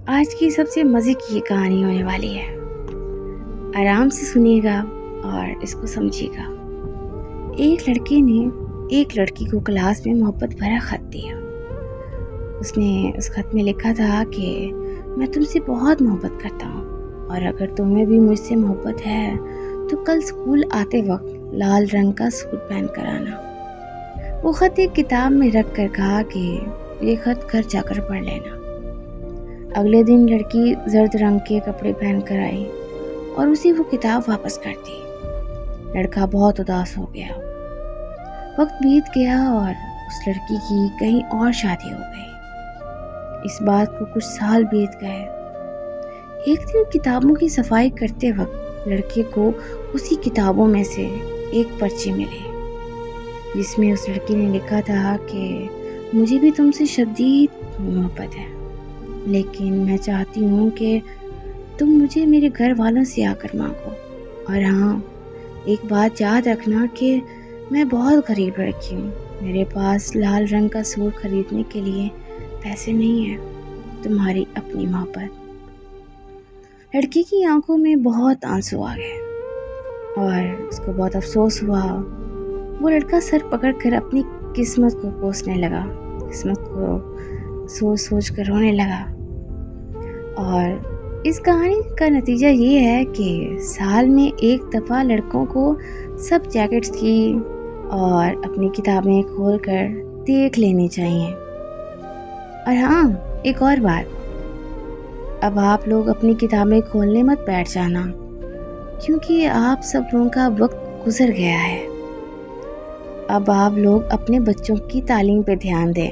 آج کی سب سے مزے کی یہ کہانی ہونے والی ہے۔ آرام سے سنیے گا اور اس کو سمجھیے گا۔ ایک لڑکے نے ایک لڑکی کو کلاس میں محبت بھرا خط دیا۔ اس نے اس خط میں لکھا تھا کہ میں تم سے بہت محبت کرتا ہوں اور اگر تمہیں بھی مجھ سے محبت ہے تو کل اسکول آتے وقت لال رنگ کا سوٹ پہن کر آنا۔ وہ خط ایک کتاب میں رکھ کر کہا کہ یہ خط گھر جا کر پڑھ لینا۔ اگلے دن لڑکی زرد رنگ کے کپڑے پہن کر آئی اور اسے وہ کتاب واپس کر دی۔ لڑکا بہت اداس ہو گیا۔ وقت بیت گیا اور اس لڑکی کی کہیں اور شادی ہو گئی۔ اس بات کو کچھ سال بیت گئے۔ ایک دن کتابوں کی صفائی کرتے وقت لڑکے کو اسی کتابوں میں سے ایک پرچی ملی جس میں اس لڑکی نے لکھا تھا کہ مجھے بھی تم سے شدید محبت ہے، لیکن میں چاہتی ہوں کہ تم مجھے میرے گھر والوں سے آ کر مانگو، اور ہاں ایک بات یاد رکھنا کہ میں بہت غریب لڑکی ہوں، میرے پاس لال رنگ کا سوٹ خریدنے کے لیے پیسے نہیں ہیں، تمہاری اپنی محبت۔ لڑکی کی آنکھوں میں بہت آنسو آ گئے اور اس کو بہت افسوس ہوا۔ وہ لڑکا سر پکڑ کر اپنی قسمت کو کوسنے لگا، قسمت کو سوچ سوچ کر رونے لگا۔ اور اس کہانی کا نتیجہ یہ ہے کہ سال میں ایک دفعہ لڑکوں کو سب جیکٹس کی اور اپنی کتابیں کھول کر دیکھ لینی چاہیے۔ اور ہاں ایک اور بات، اب آپ لوگ اپنی کتابیں کھولنے مت بیٹھ جانا، کیونکہ آپ سب لوگوں کا وقت گزر گیا ہے۔ اب آپ لوگ اپنے بچوں کی تعلیم پہ دھیان دیں۔